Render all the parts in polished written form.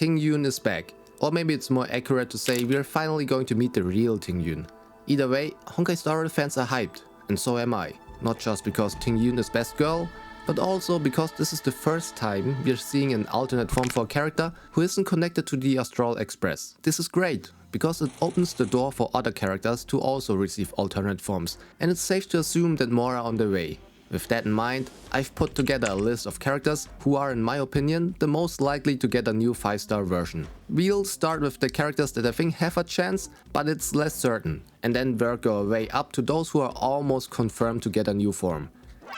Tingyun is back. Or maybe it's more accurate to say we're finally going to meet the real Tingyun. Either way, Honkai Star Rail fans are hyped, and so am I. Not just because Tingyun is best girl, but also because this is the first time we're seeing an alternate form for a character who isn't connected to the Astral Express. This is great, because it opens the door for other characters to also receive alternate forms, and it's safe to assume that more are on the way. With that in mind, I've put together a list of characters who are, in my opinion, the most likely to get a new 5-star version. We'll start with the characters that I think have a chance, but it's less certain, and then work our way up to those who are almost confirmed to get a new form.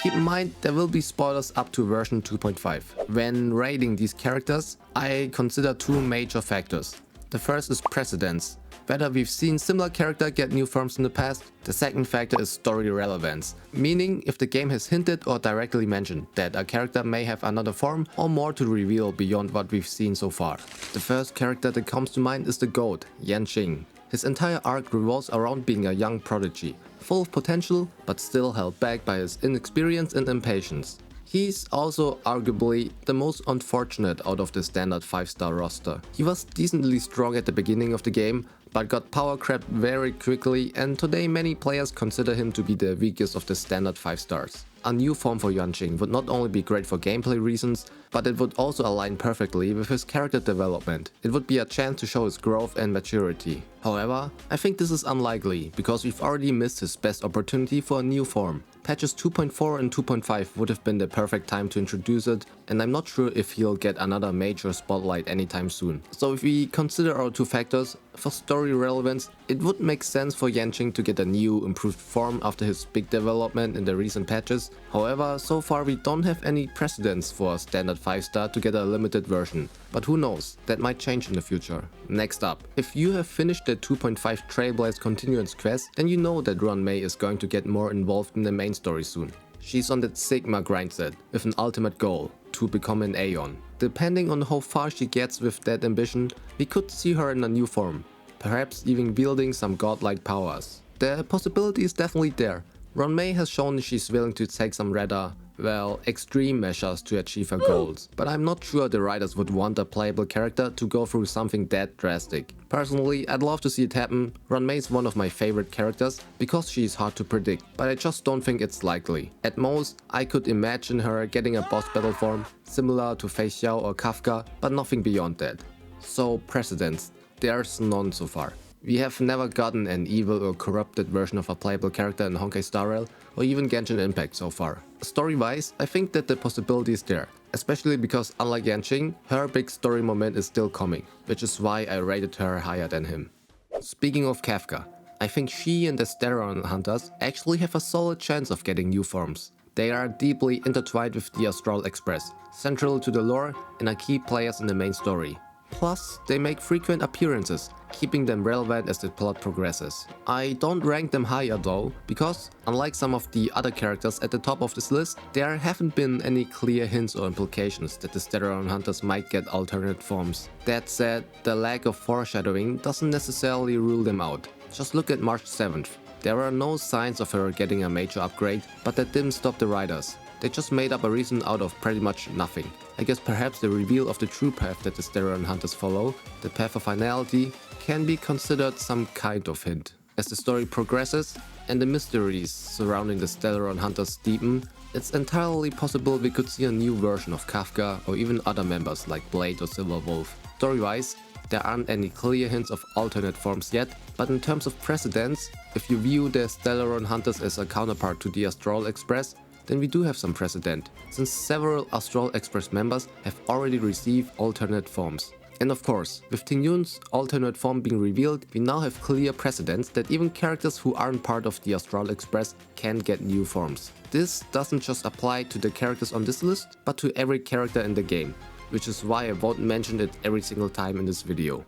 Keep in mind, there will be spoilers up to version 2.5. When rating these characters, I consider two major factors. The first is precedence. Whether we've seen similar character get new forms in the past. The second factor is story relevance, meaning if the game has hinted or directly mentioned that a character may have another form or more to reveal beyond what we've seen so far. The first character that comes to mind is the GOAT, Yanqing. His entire arc revolves around being a young prodigy, full of potential but still held back by his inexperience and impatience. He's also arguably the most unfortunate out of the standard 5-star roster. He was decently strong at the beginning of the game, but got power crept very quickly, and today many players consider him to be the weakest of the standard 5 stars. A new form for Yanqing would not only be great for gameplay reasons, but it would also align perfectly with his character development. It would be a chance to show his growth and maturity. However, I think this is unlikely, because we've already missed his best opportunity for a new form. Patches 2.4 and 2.5 would have been the perfect time to introduce it, and I'm not sure if he'll get another major spotlight anytime soon. So if we consider our two factors, for story relevance, it would make sense for Yanqing to get a new, improved form after his big development in the recent patches. However, so far we don't have any precedents for a standard 5-star to get a limited version. But who knows, that might change in the future. Next up, if you have finished the 2.5 Trailblaze Continuance quest, then you know that Ron May is going to get more involved in the main story soon. She's on that Sigma grind set, with an ultimate goal, to become an Aeon. Depending on how far she gets with that ambition, we could see her in a new form, perhaps even wielding some godlike powers. The possibility is definitely there. Ron May has shown she's willing to take some rather, well, extreme measures to achieve her goals, but I'm not sure the writers would want a playable character to go through something that drastic. Personally, I'd love to see it happen. Ron May is one of my favorite characters because she is hard to predict, but I just don't think it's likely. At most, I could imagine her getting a boss battle form similar to Fei Xiao or Kafka, but nothing beyond that. So precedents, there's none so far. We have never gotten an evil or corrupted version of a playable character in Honkai Star Rail or even Genshin Impact so far. Story-wise, I think that the possibility is there, especially because unlike Yanqing, her big story moment is still coming, which is why I rated her higher than him. Speaking of Kafka, I think she and the Steron Hunters actually have a solid chance of getting new forms. They are deeply intertwined with the Astral Express, central to the lore and are key players in the main story. Plus, they make frequent appearances, keeping them relevant as the plot progresses. I don't rank them higher though, because, unlike some of the other characters at the top of this list, there haven't been any clear hints or implications that the Steron Hunters might get alternate forms. That said, the lack of foreshadowing doesn't necessarily rule them out. Just look at March 7th. There are no signs of her getting a major upgrade, but that didn't stop the writers. They just made up a reason out of pretty much nothing. I guess perhaps the reveal of the true path that the Steron Hunters follow, the path of finality, can be considered some kind of hint. As the story progresses and the mysteries surrounding the Steron Hunters deepen, it's entirely possible we could see a new version of Kafka or even other members like Blade or Silver Wolf. Story-wise, there aren't any clear hints of alternate forms yet, but in terms of precedence, if you view the Steron Hunters as a counterpart to the Astral Express, then we do have some precedent, since several Astral Express members have already received alternate forms. And of course, with Tingyun's alternate form being revealed, we now have clear precedents that even characters who aren't part of the Astral Express can get new forms. This doesn't just apply to the characters on this list, but to every character in the game, which is why I won't mention it every single time in this video.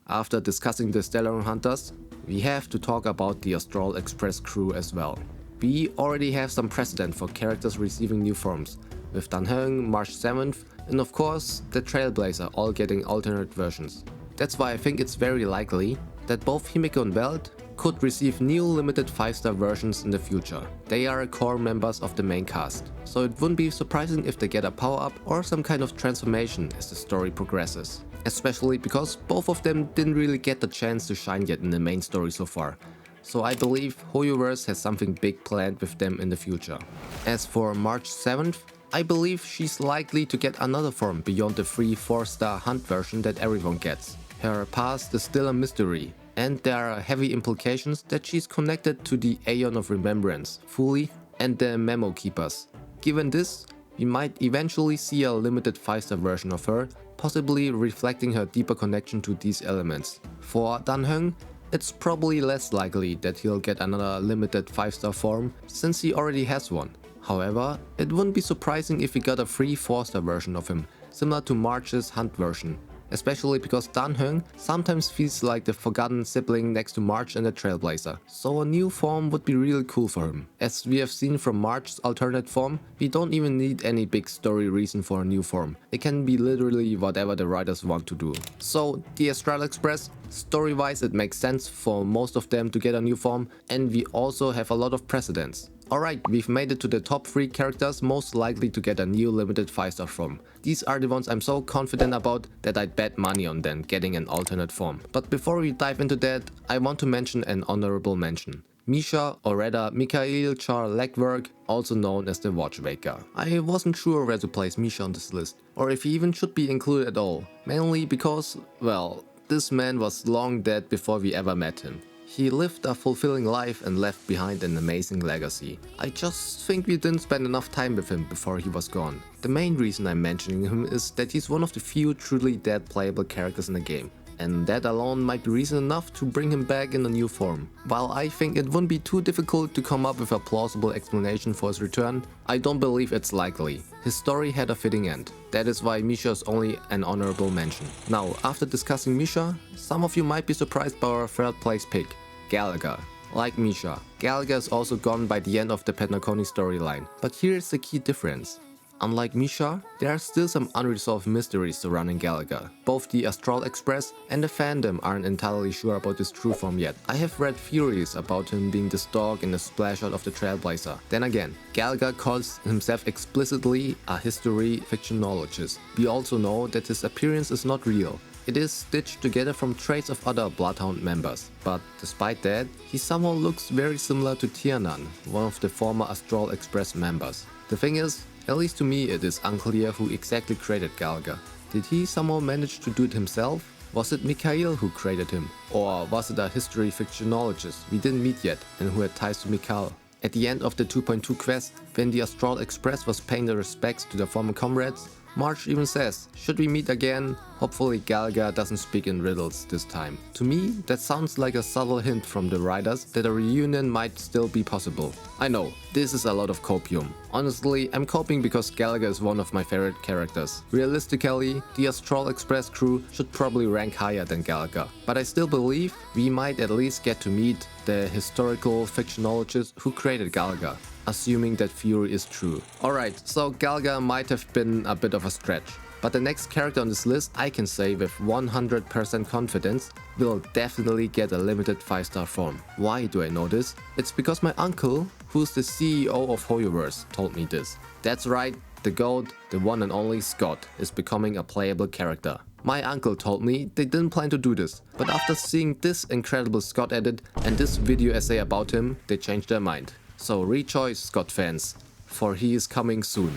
After discussing the Steron Hunters, we have to talk about the Astral Express crew as well. We already have some precedent for characters receiving new forms, with Dan Heng, March 7th, and of course the Trailblazer all getting alternate versions. That's why I think it's very likely that both Himeko and Welt could receive new limited 5-star versions in the future. They are core members of the main cast, so it wouldn't be surprising if they get a power-up or some kind of transformation as the story progresses. especially because both of them didn't really get the chance to shine yet in the main story so far. So I believe Hoyoverse has something big planned with them in the future. As for March 7th, I believe she's likely to get another form beyond the free 4-star hunt version that everyone gets. Her past is still a mystery, and there are heavy implications that she's connected to the Aeon of Remembrance, FUGUE, and the Memo Keepers. Given this, we might eventually see a limited 5-star version of her, possibly reflecting her deeper connection to these elements. For Dan-Heng, it's probably less likely that he'll get another limited 5-star form since he already has one. However, it wouldn't be surprising if we got a free 4-star version of him, similar to March's Hunt version. Especially because Dan-Heng sometimes feels like the forgotten sibling next to March and the Trailblazer, so a new form would be really cool for him. As we have seen from March's alternate form, we don't even need any big story reason for a new form. It can be literally whatever the writers want to do. So, the Astral Express, story-wise it makes sense for most of them to get a new form, and we also have a lot of precedents. Alright, we've made it to the top 3 characters most likely to get a new limited 5-star form. These are the ones I'm so confident about that I'd bet money on them getting an alternate form. But before we dive into that, I want to mention an honorable mention. Misha, or rather Mikhail Char-Legwerk, also known as the Watchwaker. I wasn't sure where to place Misha on this list, or if he even should be included at all. Mainly because, well, this man was long dead before we ever met him. He lived a fulfilling life and left behind an amazing legacy. I just think we didn't spend enough time with him before he was gone. The main reason I'm mentioning him is that he's one of the few truly dead playable characters in the game. And that alone might be reason enough to bring him back in a new form. While I think it wouldn't be too difficult to come up with a plausible explanation for his return, I don't believe it's likely. His story had a fitting end. That is why Misha is only an honorable mention. Now, after discussing Misha, some of you might be surprised by our third place pick, Galaga. Like Misha, Galaga is also gone by the end of the Penacony storyline. But here's the key difference. Unlike Misha, there are still some unresolved mysteries surrounding Galaga. Both the Astral Express and the fandom aren't entirely sure about his true form yet. I have read theories about him being this dog in the splash out of the Trailblazer. Then again, Galaga calls himself explicitly a history fictionologist. We also know that his appearance is not real. It is stitched together from traits of other Bloodhound members. But despite that, he somehow looks very similar to Tianan, one of the former Astral Express members. The thing is, at least to me it is unclear who exactly created Galaga. Did he somehow manage to do it himself? Was it Mikhail who created him? Or was it a history fictionologist we didn't meet yet and who had ties to Mikhail? At the end of the 2.2 quest, when the Astral Express was paying their respects to their former comrades, March even says, should we meet again? Hopefully Galaga doesn't speak in riddles this time. To me, that sounds like a subtle hint from the writers that a reunion might still be possible. I know, this is a lot of copium. Honestly, I'm coping because Galaga is one of my favorite characters. Realistically, the Astral Express crew should probably rank higher than Galaga. But I still believe we might at least get to meet the historical fictionologist who created Galaga, assuming that theory is true. Alright, so Galaga might have been a bit of a stretch. But the next character on this list, I can say with 100% confidence, will definitely get a limited 5-star form. Why do I know this? It's because my uncle, who's the CEO of Hoyoverse, told me this. That's right, the GOAT, the one and only Scott, is becoming a playable character. My uncle told me they didn't plan to do this, but after seeing this incredible Scott edit and this video essay about him, they changed their mind. So rejoice, Scott fans, for he is coming soon.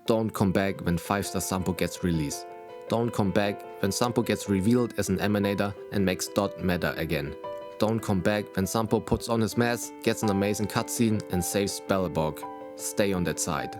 Don't come back when 5-star Sampo gets released. Don't come back when Sampo gets revealed as an emanator and makes Dot meta again. Don't come back when Sampo puts on his mask, gets an amazing cutscene and saves Belleborg. Stay on that side.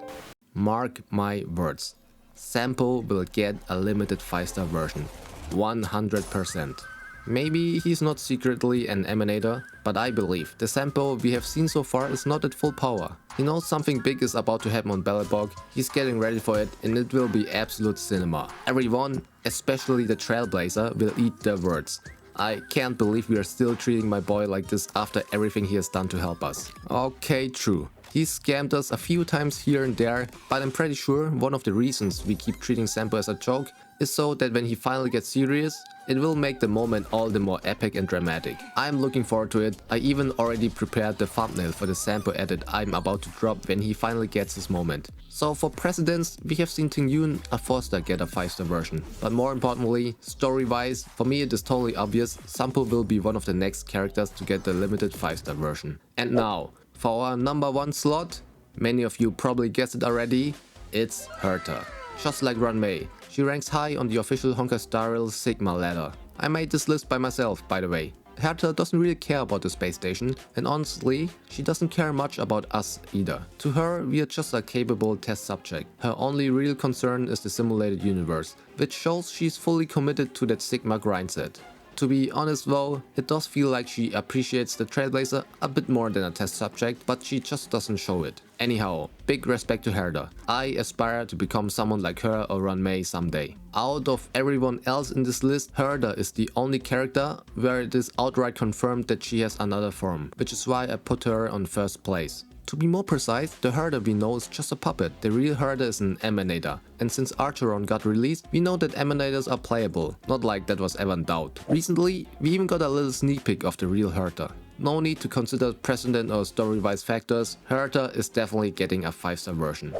Mark my words. Sampo will get a limited 5-star version. 100%. Maybe he's not secretly an emanator, but I believe the Sampo we have seen so far is not at full power. He knows something big is about to happen on Belleborg, he's getting ready for it and it will be absolute cinema. Everyone, especially the Trailblazer, will eat their words. I can't believe we are still treating my boy like this after everything he has done to help us. Okay, true. He scammed us a few times here and there, but I'm pretty sure one of the reasons we keep treating Sampo as a joke is so that when he finally gets serious, it will make the moment all the more epic and dramatic. I'm looking forward to it. I even already prepared the thumbnail for the sample edit I'm about to drop when he finally gets his moment. So for precedence, we have seen Tingyun, a 4-star get a 5-star version. But more importantly, story-wise, for me it is totally obvious Sampo will be one of the next characters to get the limited 5-star version. And now, for our number 1 slot, many of you probably guessed it already, it's Herta. Just like Runmei, she ranks high on the official Honkai Star Rail Sigma ladder. I made this list by myself, by the way. Herta doesn't really care about the space station, and honestly, she doesn't care much about us either. To her, we are just a capable test subject. Her only real concern is the simulated universe, which shows she's fully committed to that Sigma grindset. To be honest though, it does feel like she appreciates the Trailblazer a bit more than a test subject, but she just doesn't show it. Anyhow, big respect to Herta. I aspire to become someone like her or Runmei someday. Out of everyone else in this list, Herta is the only character where it is outright confirmed that she has another form, which is why I put her on first place. To be more precise, the Herta we know is just a puppet. The real Herta is an emanator. And since Archeron got released, we know that emanators are playable. Not like that was ever in doubt. Recently, we even got a little sneak peek of the real Herta. No need to consider precedent or story-wise factors, Herta is definitely getting a 5-star version.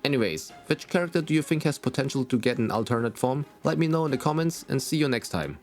Anyways, which character do you think has potential to get an alternate form? Let me know in the comments and see you next time.